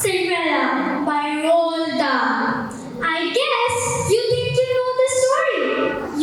Cinderella by Roald Dahl. I guess you think you know the story.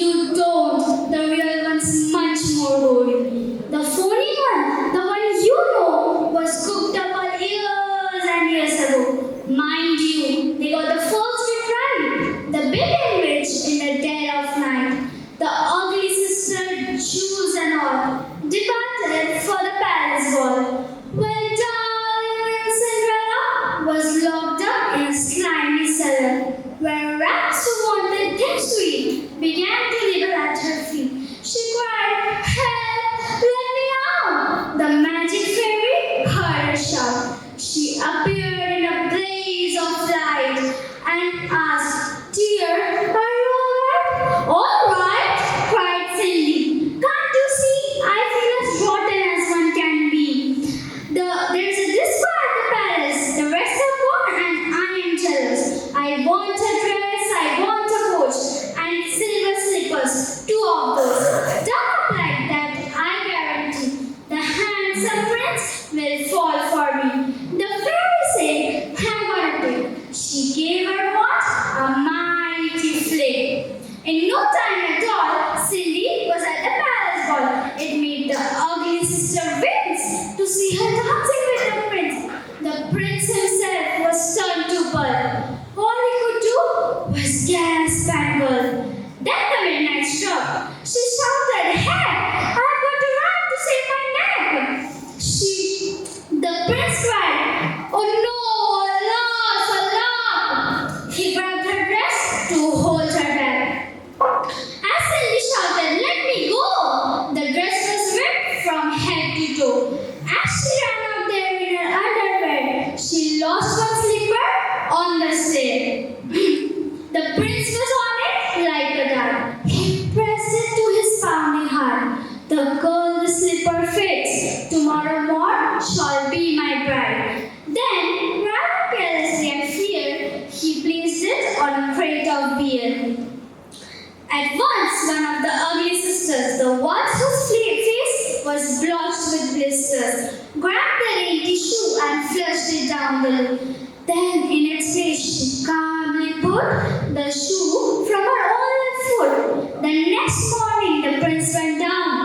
You don't. The real one's much more boring. The phony one, the one you know, was cooked up all years and years ago. Mind you, they got the first bit right. The big and rich in the dead of night. The ugly sister, Jews and all, departed for the palace ball. Well, darling Cinderella was locked up in a slimy cellar, where rats who wanted things to eat began to nibble at her feet. She cried, "Help! Let me out!" The magic fairy heard her shout. She appeared in a blaze of light and asked, "Dear, are you alright?" "All right," cried Cindy. "Can't you see I feel as rotten as one can be? There's a disco at the palace. The rest are gone and I am jealous. I want a dress, I want a coach, and silver slippers, 2 of those. Done up like that, I guarantee the handsome prince will fall for me." The fairy said, "Hang on a bit." She gave her what? A mighty flick. In no time at all, Cindy was at the palace ball. It made the ugly sister wince to see her dancing with the prince. The prince himself was turned to pulp. All he could do was gasp and gulp. Then the midnight struck. She shouted, "Hey, I've got to run to save my neck!" The prince cried, "Oh no, alas, alas!" He grabbed her dress to hold her back. As Cindy shouted, "Let me go!" the dress was ripped from head to toe. As she ran out there in her underwear, she lost one slipper on the stair. The prince was on it like a dart. He pressed it to his pounding heart. "The girl the slipper fits, tomorrow morn shall be my bride." Then, rather carelessly and fear, he placed it on a crate of beer. At once, one of the ugly sisters, the one whose face was blotched with blisters, grabbed the dainty shoe and flushed it down the loo. Then, in its place, she calmly put the shoe from her own left foot. The next morning, the prince went down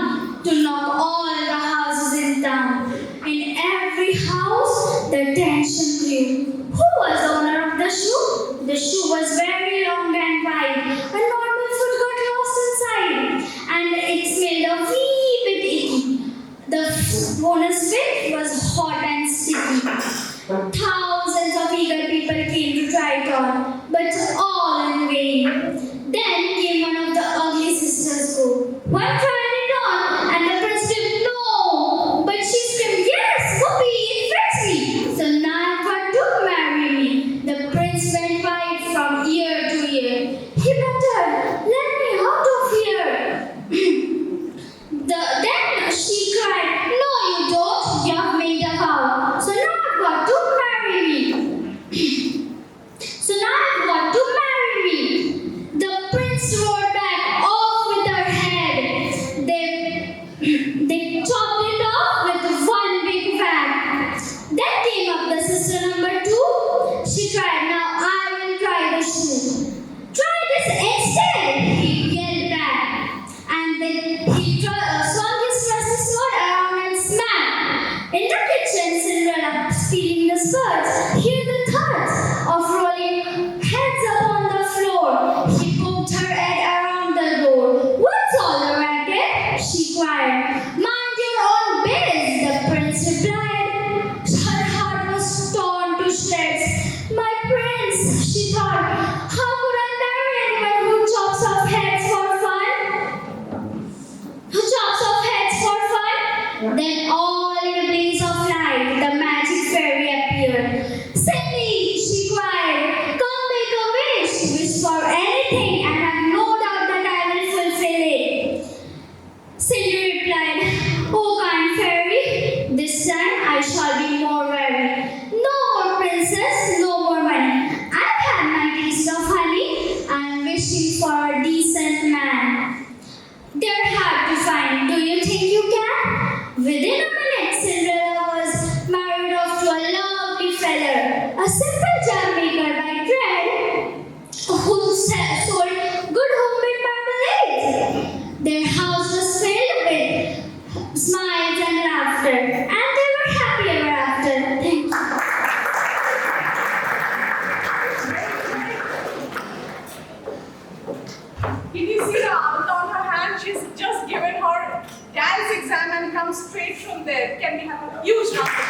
to knock all the houses in town. In every house, the tension grew. Who was the owner of the shoe? The shoe was very long and wide. A normal foot got lost inside, and it smelled a wee bit icky. The owner's feet was hot and sticky. Thousands of eager people came to try it on, but all in vain. Then came one of the ugly sisters go. One tried it on, and the prince screamed, "No!" But she screamed, "Yes, whoopee, it fits me. So now I've got to marry me." The prince went white from ear to ear. He muttered, "Let me out of here." Then she cried, "No, you don't. You have made a vow. So now I've got to marry me." So now I've got to marry me. The prince roared back, "Off with her head." They chopped it off with one big whack. Then came up the sister number 2. She cried, "Now I will try the shoe." "Try this instead," he yelled back. And then he swung his trusty sword around and smacked. In the kitchen, Cinderella, stealing the skirts, heard the thuds of rolling heads upon the floor. He poked her head around the door. "What's all the racket?" she cried. "Mind your own biz," the prince replied. Her heart was torn to shreds. "My prince," she thought, "how could I marry anyone who chops off heads for fun? Who chops off heads for fun?" Then all in a blaze of light, the magic fairy appeared. "Cindy," she cried, "come make a wish. Wish for anything and have no doubt that I will fulfill it." Cindy replied, "Oh, kind fairy, this time I shall be more wary. No more princess, no more money. I've had my taste of honey. I'm wishing for a decent man. They're hard to find. Do you think you can?" Within a minute, Cinderella was married off to a lovely feller. a simple jam maker by trade who sold good homemade marmalades. Their house was filled with smiles and laughter, and they were happy ever after. Thank you. Did you see her out on her hand? She's just given her dance exam and come straight from there. Can we have a huge round of applause?